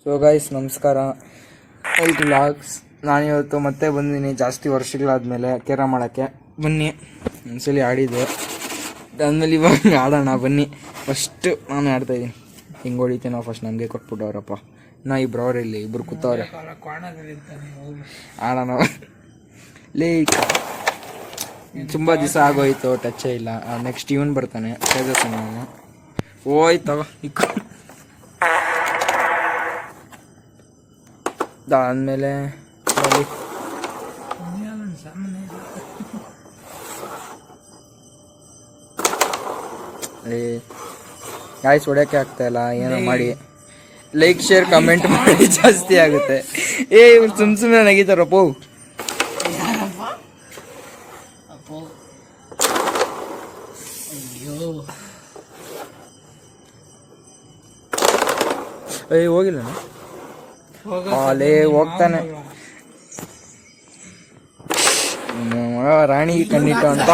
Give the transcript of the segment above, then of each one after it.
So guys ನಮಸ್ಕಾರ, welcome vlogs. ನಾನಿವತ್ತು ಮತ್ತೆ ಬಂದಿದ್ದೀನಿ ಜಾಸ್ತಿ ವರ್ಷಗಳಾದಮೇಲೆ ಕೇರಮ್ ಆಡೋಕ್ಕೆ. ಬನ್ನಿ, ಒಂದ್ಸಲಿ ಆಡಿದ್ದೆ, ಅದಾದಮೇಲೆ ಇವಾಗ ಆಡೋಣ ಬನ್ನಿ. ಫಸ್ಟು ನಾನು ಆಡ್ತಾಯಿದ್ದೀನಿ. ಹಿಂಗೆ ಹೊಡಿತೀನೋ ಫಸ್ಟ್ ನನಗೆ ಕೊಟ್ಬಿಟ್ಟವ್ರಪ್ಪ. ನಾ ಇಬ್ಬರು ಅವರಿಲ್ಲಿ ಇಬ್ಬರು ಕೂತವ್ರೆ. ಆಡೋಣ ಲೇ. ತುಂಬ ದಿವಸ ಆಗೋಯ್ತು, ಟಚ್ಚೇ ಇಲ್ಲ. ನೆಕ್ಸ್ಟ್ ಇವನ್ ಬರ್ತಾನೆ ತೇಜಸ್ಸನ. ಹೋಯ್ತವ ಅದಾದಮೇಲೆ ಗಾಯ್ಸ್ ಹೊಡ್ಯೋಕ್ಕೆ ಆಗ್ತಾಯಿಲ್ಲ, ಏನೋ ಮಾಡಿ ಲೈಕ್ ಶೇರ್ ಕಮೆಂಟ್ ಮಾಡಿ, ಜಾಸ್ತಿ ಆಗುತ್ತೆ. ಇವ್ರು ಸುಮ್ಮನೆ ನಗೀತಾರಪ್ಪ. ಹೋಗಿಲ್ಲ ಅಲ್ಲೇ ಹೋಗ್ತಾನೆ ರಾಣಿ ಕಣ್ಣಿಟ್ಟು ಅಂತ.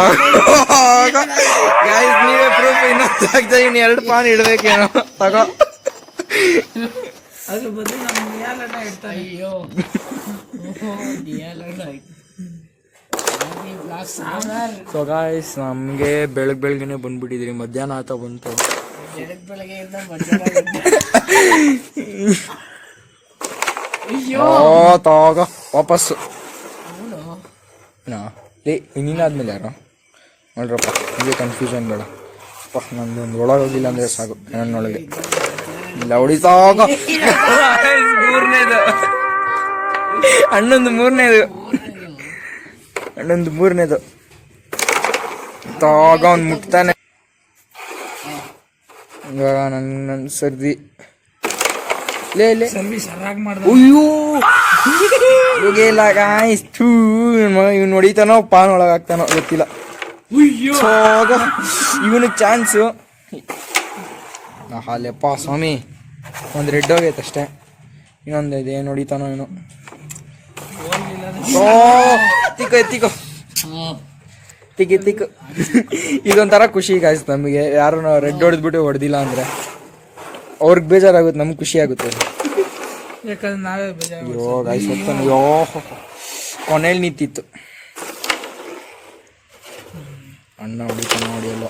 ನೀವೇ ಪ್ರೂಫ್ ಇನ್ನೊಂದು ಆಗ್ತಾ ಇನ್ನು 2 ಪಾನ್ ಇಡ್ಬೇಕೇನೋ. ತಗೋ ಅದ್ರ ಬದಲು ಸೊ ಗಾಯ್ಸ್, ನಮಗೆ ಬೆಳಗ್ಗೆನೆ ಬಂದ್ಬಿಟ್ಟಿದ್ರಿ. ಮಧ್ಯಾಹ್ನ ಆತ ಬಂತು. ತಗ ವಾಪಸ್ಸು ಇನ್ನೇನಾದ್ಮೇಲೆ ಯಾರು ನೋಡ್ರಪ್ಪ. ನಿಮಗೆ ಕನ್ಫ್ಯೂಷನ್ ಬೇಡ ಅಪ್ಪ. ನಂದೊಂದು ಒಳಗೆ ಹೋಗಿಲ್ಲ ಅಂದರೆ ಸಾಕು. ನನ್ನೊಳಗೆ ಇಲ್ಲ ಹೊಡಿತಾಗ. ಅಣ್ಣೊಂದು ಮೂರನೇದು ತಾಗ ಅವ್ನು ಮುಟ್ತಾನೆ. ಇವಾಗ ನನ್ನ ಸರ್ದಿ ಅಯ್ಯೋ ಇಷ್ಟು ಇವ್ನು ಹೊಡಿತಾನೋ ಪಾನ್ ಒಳಗಾಗ್ತಾನೋ ಗೊತ್ತಿಲ್ಲ. ಇವನಿಗೆ ಚಾನ್ಸು. ಹಾಲೆಪ್ಪ ಸ್ವಾಮಿ, ಒಂದು ರೆಡ್ ಹೋಗೈತೆ ಅಷ್ಟೇ. ಇನ್ನೊಂದು ಇದೆ, ಏನು ಹೊಡಿತಾನೋ ಇವನು. ತಿಕ್ಕು ಇದೊಂಥರ ಖುಷಿ ಗಾಯ್ಸ್ ನಮಗೆ. ಯಾರು ರೆಡ್ ಹೊಡೆದ್ಬಿಟ್ಟು ಹೊಡೆದಿಲ್ಲ ಅಂದರೆ ಅವ್ರಿಗೆ ಬೇಜಾರಾಗುತ್ತೆ, ನಮ್ಗೆ ಖುಷಿ ಆಗುತ್ತೆ. ಅಯ್ಯೋ ಗಾಯ್ಸ್ ಅಯ್ಯೋ ಕೊನೆಯಲ್ಲಿ ನಿಂತಿತ್ತು. ಅಣ್ಣ ಹೊಡಿತಾನೆ ಹೊಡಿಯಲ್ಲ.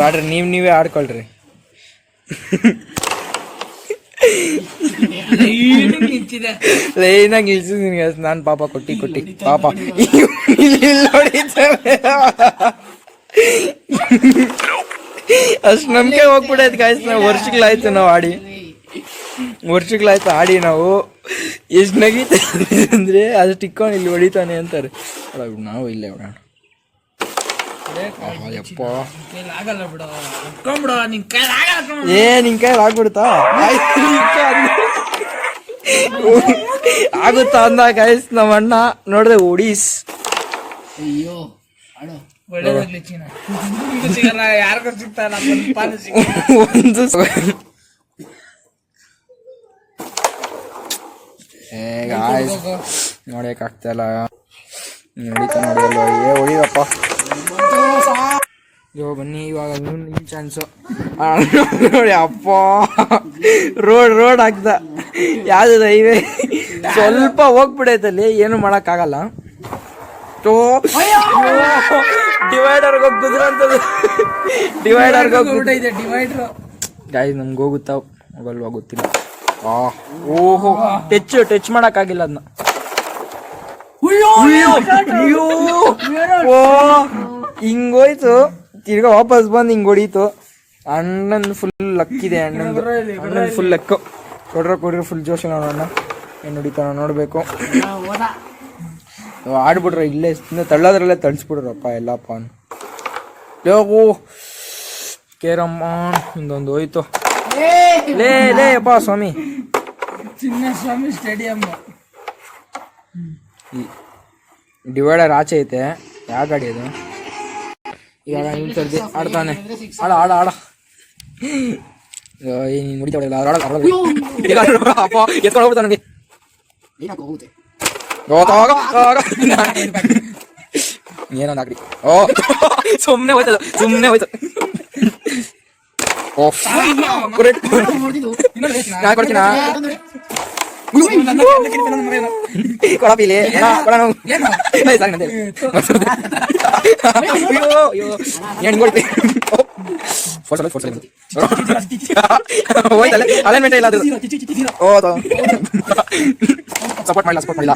ಆಡ್ರಿ ನೀವೇ ಆಡ್ಕೊಳ್ರಿ. ಲೈನಾಗಿ ನಿಲ್ಸಿದ್ದೀನಿ ಗಾಯ್ಸ್ ನಾನು. ಪಾಪ ಕೊಟ್ಟಿ ಪಾಪ ಅಷ್ಟು ನಂಬಿಕೆ ಹೋಗ್ಬಿಡೈತೆ ಗಾಯ್ಸ್. ನಾವು ವರ್ಷಗಳಾಯ್ತು ಆಡಿ ನಾವು ಎಷ್ಟು ನಗೀತ ಅಂದ್ರೆ ಅಷ್ಟು ಇಕ್ಕೊಂಡು ಇಲ್ಲಿ ಹೊಡಿತಾನೆ ಅಂತಾರೆ. ನಾವು ಇಲ್ಲೇ ಹೊಡೋಣ. ನಿನ್ ಕೈ ಆಗ್ಬಿಡ್ತಾ ಆಗುತ್ತಾ ಅಂದ ಗಾಯ್ಸ್. ನಮ್ಮ ಅಣ್ಣ ನೋಡ್ದೆ ಒಡೀಸ್. ಅಯ್ಯೋ ಒಂದು ನೋಡಕ್ ಆಗ್ತಾಯಿಲ್ಲ. ಹೊಡಿತಾ ನೋಡಿಯಲ್ಲ. ಹೊಡಿಯಪ್ಪ. ಇವಾಗ ಬನ್ನಿ, ಇವಾಗ ನಿನ್ ಚಾನ್ಸು ನೋಡಿ. ಅಪ್ಪ ರೋಡ್ ಆಗ್ದ. ಯಾವ್ದು ಹೈವೇ ಸ್ವಲ್ಪ ಹೋಗ್ಬಿಡೈತಲ್ಲಿ, ಏನು ಮಾಡಕ್ಕಾಗಲ್ಲ. ಡಿವೈಡರ್ಗೆ ಹೋಗ್ಬಿದ್ರಂತದ್ದು. ಡಿವೈಡರ್ಗೆ ಹೋಗ್ಬಿಟ್ಟೈತೆ ಡಿವೈಡರ್ ಗಾಯ್ಸ್. ನಮ್ಗೆ ಹೋಗುತ್ತಾ ಹೋಗಲ್ವಾ ಗೊತ್ತಿಲ್ಲ. ಓಹೋ ಟಚ್ ಮಾಡಕ್ಕಾಗಿಲ್ಲ ಅದನ್ನ. ಹಿಂಗೋಯ್ತು, ತಿರ್ಗಾ ವಾಪಸ್ ಬಂದು ಹಿಂಗ್ ಹೊಡೀತು. ಅಣ್ಣನ್ ಫುಲ್ ಲಕ್ಕಿದೆ. ಅಣ್ಣನ್ ಫುಲ್ ಲೆಕ್ಕ. ಕೊಡ್ರಿ ಫುಲ್ ಜೋಶ್. ನೋಡೋಣ ಏನು ಹೊಡಿತಾನ ನೋಡ್ಬೇಕು. ಆಡ್ಬಿಟ್ರೆ ಇಲ್ಲೇ ತಳ್ಳೋದ್ರಲ್ಲೇ ತಳ್ಸ್ಬಿಡ್ರಪ್ಪ ಎಲ್ಲಪ್ಪ. ಓ ಕೇರಮ್ಮ ಇಂದೊಂದು ಹೋಯ್ತು. ಲೇ ಅಪ್ಪ ಸ್ವಾಮಿ. ಚಿನ್ನಸ್ವಾಮಿ ಸ್ಟೇಡಿಯಂ. ಡಿವೈಡರ್ ಆಚೆ ಐತೆ. ಯಾವ ಗಾಡಿ ಅದು? ಇವಾಗ ನಿಮ್ ಸರ್ದಿ ಆಡ್ತಾನೆ. ಆಡ ನೀನು ಮುಡಿತಾವಲ್ಲ ಅಪ್ಪ. ಎತ್ಕೊಂಡು ಹೋಗ್ಬಿಡ್ತಾನೆ ನನಗೆ. ಏನೊಂದು ಹಾಕ್ರಿ. ಸುಮ್ಮನೆ ಹೋಯ್ತು. ಓಫ್ ನಾ ಕೊಡ್ತೀನಾ ಕೊಡಪಿಲಿ ಕೊಡ್ತೀನಿ ಹೋಯ್ತಲ್ಲ ಅಲೈನ್ಮೆಂಟ್ ಇಲ್ಲ ಅದು ಸಪೋರ್ಟ್ ಮಾಡಿಲ್ಲ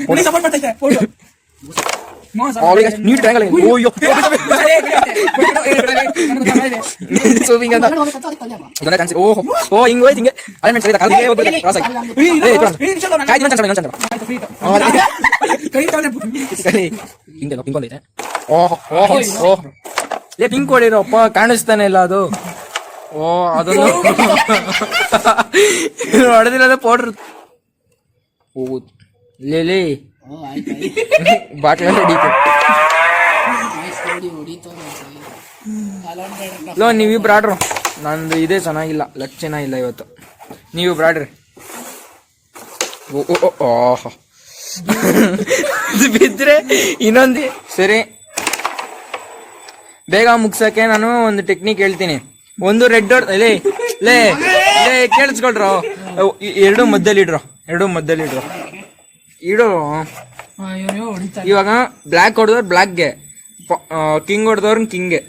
ನೀಟ್ ಟ್ರ್ಯಾಂಗಲ್ ಓ ಹಿಂಗ್ ಹೋಯ್ತು ಹಿಂಗೆ ಅಲೈನ್ಮೆಂಟ್ ಕ್ರಾಸ್ ಆಗಿ ಹಿಂಗೆ ಪಿಂಕ್ ಒಂದೈತೆ ಓಹ್ ಲೇ ಪಿಂಕ್ ಹೊಡಿರಪ್ಪ ಕಾಣಿಸ್ತಾನೆ ಇಲ್ಲ ಅದು ಓ ಅದೊಂದು ಹೊಡೆದಿಲ್ಲ ಪೌಡ್ರ್ ಓ ಲೇ ಬಾಟ್ಲ ಹೊಡೀತು ಲೋ ನೀವಿಬ್ರು ಆಡ್ರು ನಂದು ಇದೇ ಚೆನ್ನಾಗಿಲ್ಲ ಲಕ್ ಚೆನ್ನಾಗಿಲ್ಲ ಇವತ್ತು ನೀವಿಬ್ರು ಆಡ್ರಿ ಓಹ್ ಬಿದ್ರೆ ಇನ್ನೊಂದು ಸರಿ ಬೇಗ ಮುಗ್ಸಕ್ಕೆ ನಾನು ಒಂದು ಟೆಕ್ನಿಕ್ ಹೇಳ್ತೀನಿ ಒಂದು ರೆಡ್ ಡಾಟ್ ಲೇ ಲೇ ಲೇ ಕೇಳಿಸ್ಕೊಳ್ರು ಎರಡು ಮಧ್ಯದಲ್ಲಿ ಇಡ್ರು ಇಡು ಇವಾಗ ಬ್ಲ್ಯಾಕ್ ಹೊಡೆದವ್ರು ಬ್ಲ್ಯಾಕ್ಗೆ ಕಿಂಗ್ ಹೊಡೆದವ್ರ ಕಿಂಗ್ಗೆ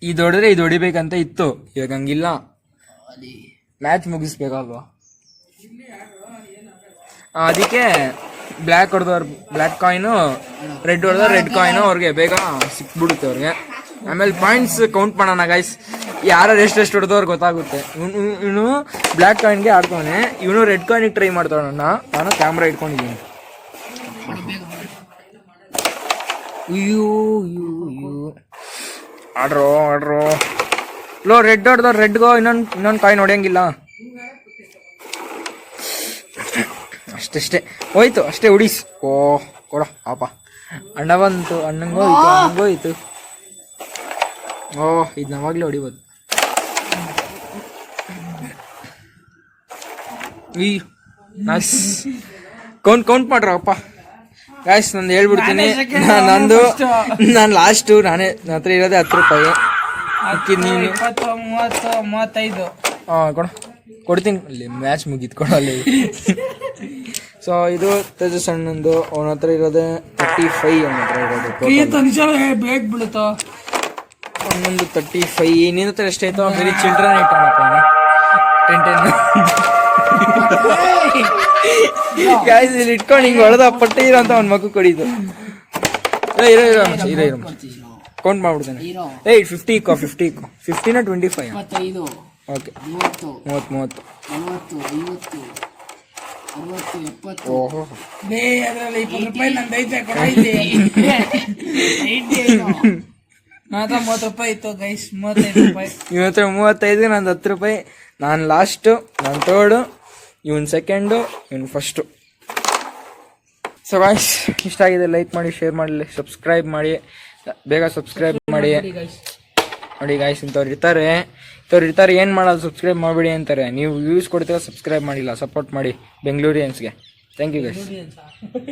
ಇದು ಹೊಡೆದ್ರೆ ಇದು ಹೊಡಿಬೇಕಂತ ಇತ್ತು ಇವಾಗ ಹಂಗಿಲ್ಲ ಮ್ಯಾಚ್ ಮುಗಿಸ್ಬೇಕಲ್ವಾ ಅದಕ್ಕೆ ಬ್ಲ್ಯಾಕ್ ಹೊಡೆದವ್ರು ಬ್ಲ್ಯಾಕ್ ಕಾಯಿನು ರೆಡ್ ಹೊಡೆದವ್ರು ರೆಡ್ ಕಾಯಿನು ಅವ್ರಿಗೆ ಬೇಗ ಸಿಕ್ಬಿಡುತ್ತೆ ಅವ್ರಿಗೆ ಆಮೇಲೆ ಪಾಯಿಂಟ್ಸ್ ಕೌಂಟ್ ಮಾಡೋಣ ಗೈಸ್ ಯಾರು ಎಷ್ಟೆಷ್ಟು ಹೊಡೆದವ್ರು ಗೊತ್ತಾಗುತ್ತೆ ಇವನು ಬ್ಲ್ಯಾಕ್ ಕಾಯಿನ್ಗೆ ಆಡ್ತಾನೆ ಇವನು ರೆಡ್ ಕಾಯಿನಿಗೆ ಟ್ರೈ ಮಾಡ್ತಾವಣ್ಣ ನಾನು ಕ್ಯಾಮ್ರಾ ಇಟ್ಕೊಂಡಿದ್ದೀನಿ ಅಯ್ಯೋ ಆಡ್ರೋ ಲೋ ರೆಡ್ ಹೊಡೆದವ್ರು ರೆಡ್ಗೋ ಇನ್ನೊಂದು ಕಾಯಿನ್ ಹೊಡೆಯಂಗಿಲ್ಲ ಅಷ್ಟೇ ಹೋಯ್ತು ಅಷ್ಟೇ ಉಡಿಸ್ ಓ ಕೊಡ ಪಾಪ ಅಣ್ಣ ಬಂತು ಅಣ್ಣಂಗೋಯ್ತು ಓಹ್ ಇದು ನಾವಾಗ್ಲೇ ಹೊಡಿಬೋದು ನೈಸ್ ಕೌಂಟ್ ಮಾಡ್ರಪ್ಪ ಗಾಯ್ಸ್ ನಂದು ಹೇಳ್ಬಿಡ್ತೀನಿ ನಾನು ಲಾಸ್ಟು ನಾನೇ ನನ್ನ ಹತ್ರ ಇರೋದೇ 10 ರೂಪಾಯಿ ನೀನು 20, 30, 35 ಹಾಂ ಕೊಡ್ತೀನಿ ಅಲ್ಲಿ ಮ್ಯಾಚ್ ಮುಗೀತು ಕೊಡಲ್ಲಿ ಸೊ ಇದು ತೇಜಸ್ ಅಣ್ಣಂದು ಅವನ ಹತ್ರ ಇರೋದೇ 35 ಅವನ ಹತ್ರ ಇರೋದು ಒಂದೊಂದು 35 ನಿನ್ನ ಹತ್ರ ಎಷ್ಟಾಯ್ತು ಬರೀ ಚಿಲ್ಡ್ರನ್ ಇಟ್ಟನಪ್ಪ 10 ಇಲ್ಲಿ ಇಟ್ಕೊಂಡು ಹಿಂಗೆ ಹೊಡೆದ ಪಟ್ಟ ಇರೋ ಅಂತ ಅವ್ನ ಮಗು ಕೊಡಿದ್ದು ಇರೋ ಕೌಂಟ್ ಮಾಡ್ಬಿಡ್ತಾನೆ 50 50 25 ಓಕೆ 30 ಓಹೋ ನನ್ನ 30 ರೂಪಾಯಿ ಇತ್ತು ಗೈಸ್ 35 ರೂಪಾಯಿ ಇವನ ಹತ್ರ 35 ನಂದು 10 ರೂಪಾಯಿ ನಾನು ಲಾಸ್ಟು ನಾನು ಥರ್ಡು ಇವನ್ ಸೆಕೆಂಡು ಇವನ್ ಫಸ್ಟು ಸೊ ಗಾಯ್ಸ್ ಇಷ್ಟ ಆಗಿದೆ ಲೈಕ್ ಮಾಡಿ ಶೇರ್ ಮಾಡಿ ಸಬ್ಸ್ಕ್ರೈಬ್ ಮಾಡಿ ಬೇಗ ಸಬ್ಸ್ಕ್ರೈಬ್ ಮಾಡಿ ನೋಡಿ ಗಾಯ್ಸ್ ಇಂಥವ್ರು ಇರ್ತಾರೆ ಏನು ಮಾಡೋದು ಸಬ್ಸ್ಕ್ರೈಬ್ ಮಾಡಿಬಿಡಿ ಅಂತಾರೆ ನೀವು ವ್ಯೂಸ್ ಕೊಡ್ತೀರ ಸಬ್ಸ್ಕ್ರೈಬ್ ಮಾಡಿಲ್ಲ ಸಪೋರ್ಟ್ ಮಾಡಿ ಬೆಂಗಳೂರಿಯನ್ಸ್ಗೆ ಥ್ಯಾಂಕ್ ಯು ಗೈಸ್